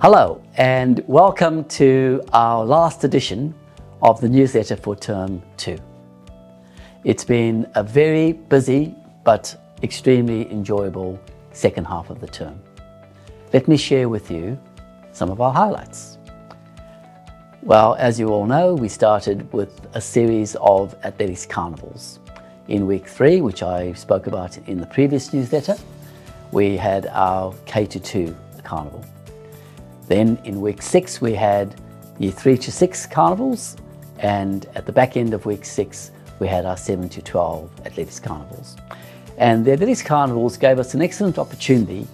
Hello and welcome to our last edition of the newsletter for Term 2. It's been a very busy but extremely enjoyable second half of the term. Let me share with you some of our highlights. Well, as you all know, we started with a series of athletics carnivals. In week 3, which I spoke about in the previous newsletter, we had our K-2 carnival. Then in week 6, we had the 3 to 6 carnivals, and at the back end of week 6, we had our 7 to 12 athletics carnivals. And the athletics carnivals gave us an excellent opportunity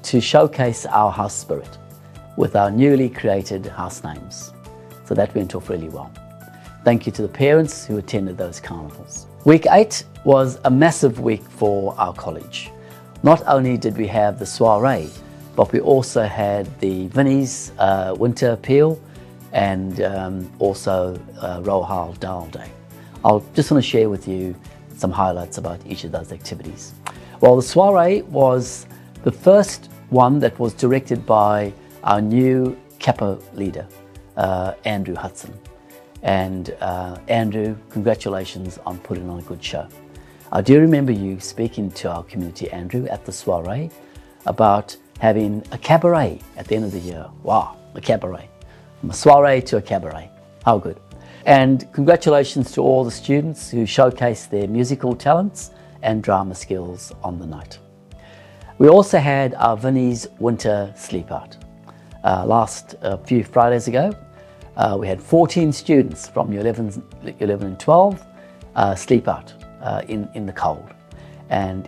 to showcase our house spirit with our newly created house names. So that went off really well. Thank you to the parents who attended those carnivals. Week 8 was a massive week for our college. Not only did we have the soiree, but we also had the Vinnie's Winter Appeal and also Rohal Dal Day. I'll just want to share with you some highlights about each of those activities. Well, the soiree was the first one that was directed by our new Kappa leader, Andrew Hudson. And Andrew, congratulations on putting on a good show. I do remember you speaking to our community, Andrew, at the soiree about having a cabaret at the end of the year. Wow, a cabaret. From a soiree to a cabaret. How good. And congratulations to all the students who showcased their musical talents and drama skills on the night. We also had our Vinnie's Winter Sleep Out. Last few Fridays ago, we had 14 students from year 11 and 12 sleep out in the cold, and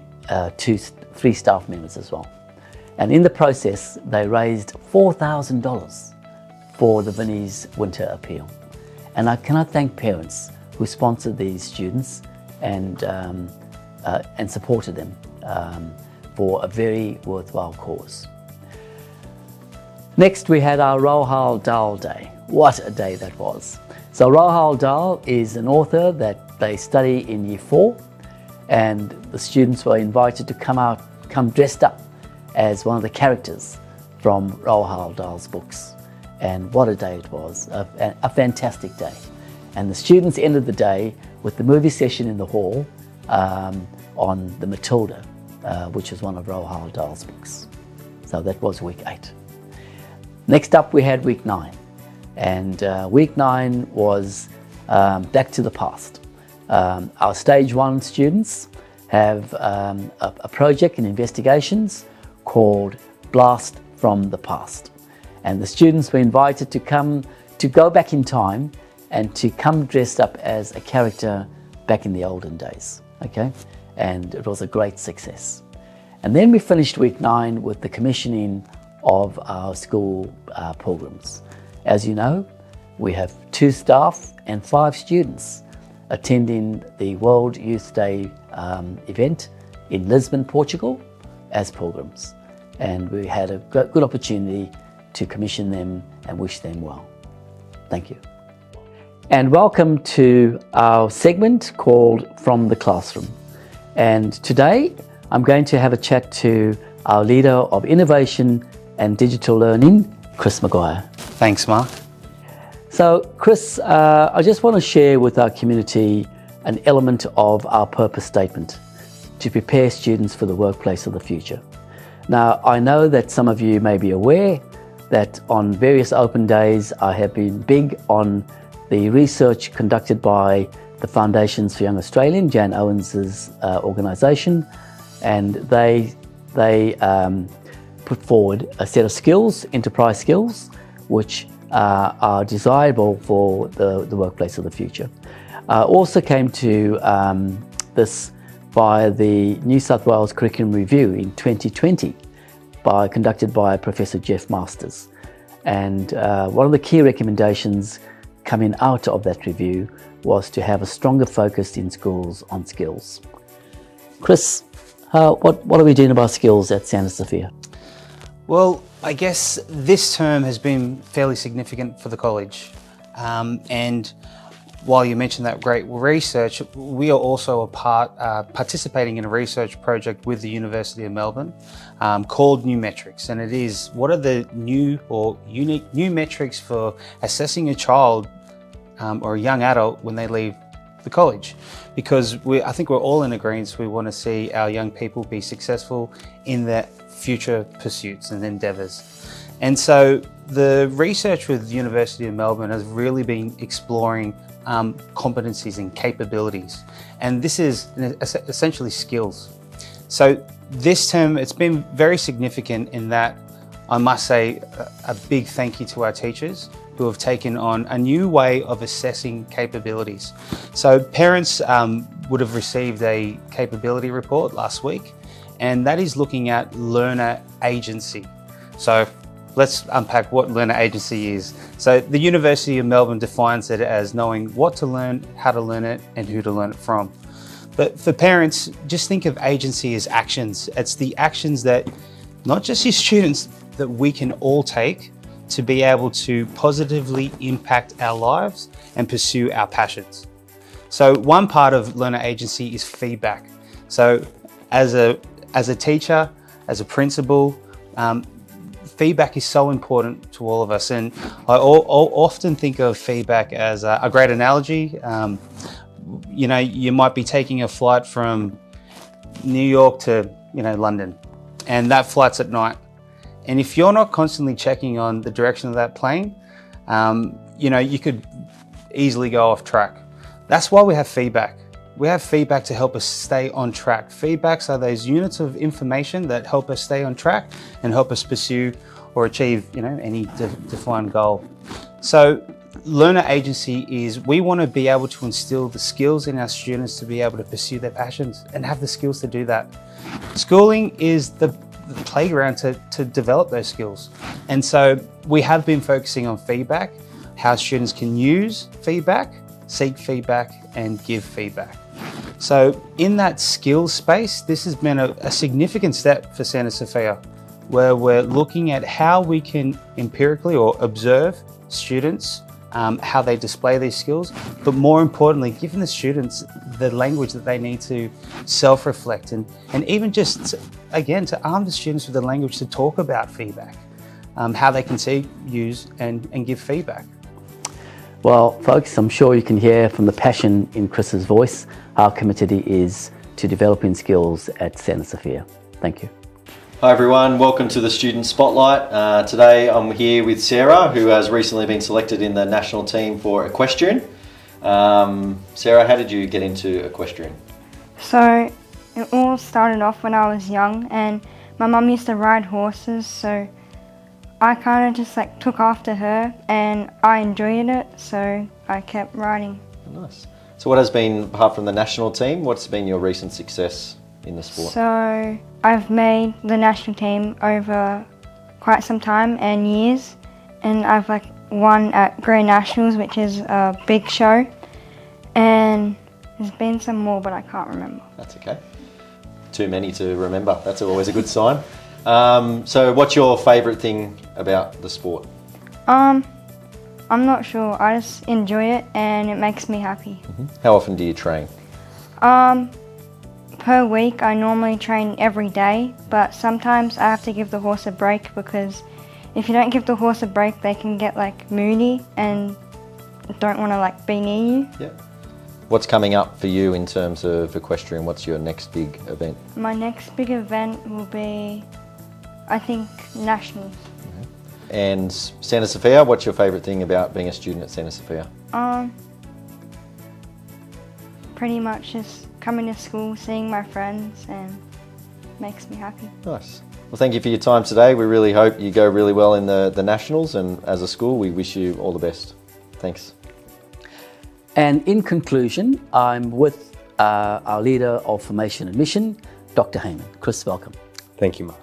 3 staff members as well. And in the process, they raised $4,000 for the Vinnie's Winter Appeal. And I cannot thank parents who sponsored these students and supported them for a very worthwhile cause. Next, we had our Rohal Dal Day. What a day that was. So Rohal Dal is an author that they study in year 4, and the students were invited to come dressed up as one of the characters from Rohal Dahl's books. And what a day it was, a fantastic day. And the students ended the day with the movie session in the hall on the Matilda, which is one of Rohal Dahl's books. So that was week 8. Next up we had week 9. And week 9 was back to the past. Our stage 1 students have a project in investigations called Blast from the Past. And the students were invited to go back in time and to come dressed up as a character back in the olden days, okay? And it was a great success. And then we finished week 9 with the commissioning of our school programs. As you know, we have 2 staff and 5 students attending the World Youth Day event in Lisbon, Portugal as programs. And we had a good opportunity to commission them and wish them well. Thank you. And welcome to our segment called From the Classroom. And today I'm going to have a chat to our leader of innovation and digital learning, Chris Maguire. Thanks, Mark. So Chris, I just want to share with our community an element of our purpose statement to prepare students for the workplace of the future. Now, I know that some of you may be aware that on various open days, I have been big on the research conducted by the Foundations for Young Australian, Jan Owens's organisation, and they put forward a set of skills, enterprise skills, which are desirable for the workplace of the future. Also came to this by the New South Wales Curriculum Review in 2020, conducted by Professor Jeff Masters. And one of the key recommendations coming out of that review was to have a stronger focus in schools on skills. Chris, what are we doing about skills at Santa Sophia? Well, I guess this term has been fairly significant for the college, and while you mentioned that great research, we are also participating in a research project with the University of Melbourne called New Metrics. And it is, what are the new or unique new metrics for assessing a child or a young adult when they leave the college? Because I think we're all in agreement, we want to see our young people be successful in their future pursuits and endeavours. And so the research with the University of Melbourne has really been exploring competencies and capabilities. And this is essentially skills. So this term, it's been very significant in that I must say a big thank you to our teachers who have taken on a new way of assessing capabilities. So parents would have received a capability report last week, and that is looking at learner agency. So let's unpack what learner agency is. So the University of Melbourne defines it as knowing what to learn, how to learn it, and who to learn it from. But for parents, just think of agency as actions. It's the actions that not just your students, that we can all take to be able to positively impact our lives and pursue our passions. So one part of learner agency is feedback. So as a teacher, as a principal, feedback is so important to all of us. And I often think of feedback as a great analogy. You know, you might be taking a flight from New York to, London, and that flight's at night. And if you're not constantly checking on the direction of that plane, you could easily go off track. That's why we have feedback. We have feedback to help us stay on track. Feedbacks are those units of information that help us stay on track and help us pursue or achieve, any defined goal. So learner agency is, we want to be able to instill the skills in our students to be able to pursue their passions and have the skills to do that. Schooling is the playground to develop those skills. And so we have been focusing on feedback, how students can use feedback, seek feedback, and give feedback. So in that skills space, this has been a significant step for Santa Sophia, where we're looking at how we can empirically or observe students, how they display these skills, but more importantly, giving the students the language that they need to self-reflect and even just, again, to arm the students with the language to talk about feedback, how they can see, use, and give feedback. Well, folks, I'm sure you can hear from the passion in Chris's voice how committed he is to developing skills at Santa Sophia. Thank you. Hi everyone, welcome to the Student Spotlight. Today I'm here with Sarah, who has recently been selected in the national team for equestrian. Sarah, how did you get into equestrian? So it all started off when I was young, and my mum used to ride horses, so I kind of just took after her and I enjoyed it, so I kept riding. Nice. So what has been, apart from the national team, what's been your recent success in the sport? So I've made the national team over quite some time and years, and I've won at Grand Nationals, which is a big show, and there's been some more but I can't remember. That's okay. Too many to remember, that's always a good sign. So what's your favourite thing about the sport? I'm not sure, I just enjoy it and it makes me happy. Mm-hmm. How often do you train? Per week I normally train every day, but sometimes I have to give the horse a break, because if you don't give the horse a break they can get moody and don't want to be near you. Yep. What's coming up for you in terms of equestrian? What's your next big event? My next big event will be, I think, nationals. Mm-hmm. And Santa Sophia, what's your favourite thing about being a student at Santa Sophia? Pretty much just coming to school, seeing my friends, and makes me happy. Nice. Well, thank you for your time today. We really hope you go really well in the nationals, and as a school we wish you all the best. Thanks. And in conclusion, I'm with our leader of Formation and Mission, Dr. Heyman. Chris, welcome. Thank you, Mark.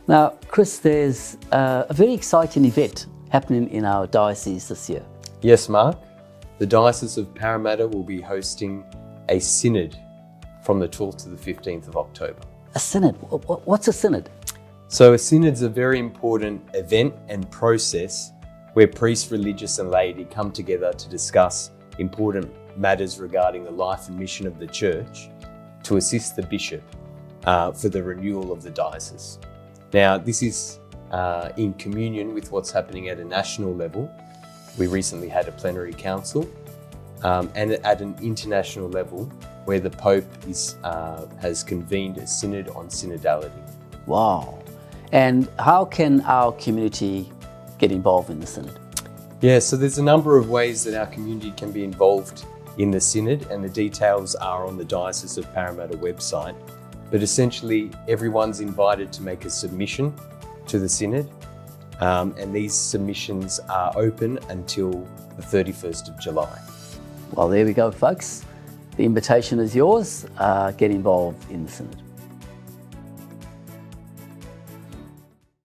Now, Chris, there's a very exciting event happening in our diocese this year. Yes, Mark. The Diocese of Parramatta will be hosting a synod from the 12th to the 15th of October. A synod? What's a synod? So a synod's a very important event and process where priests, religious and laity come together to discuss important matters regarding the life and mission of the Church to assist the Bishop for the renewal of the diocese. Now, this is in communion with what's happening at a national level. We recently had a plenary council, and at an international level where the Pope has convened a synod on synodality. Wow. And how can our community get involved in the synod? Yeah, so there's a number of ways that our community can be involved in the synod, and the details are on the Diocese of Parramatta website. But essentially, everyone's invited to make a submission to the synod, and these submissions are open until the 31st of July. Well, there we go, folks. The invitation is yours. Get involved in the synod.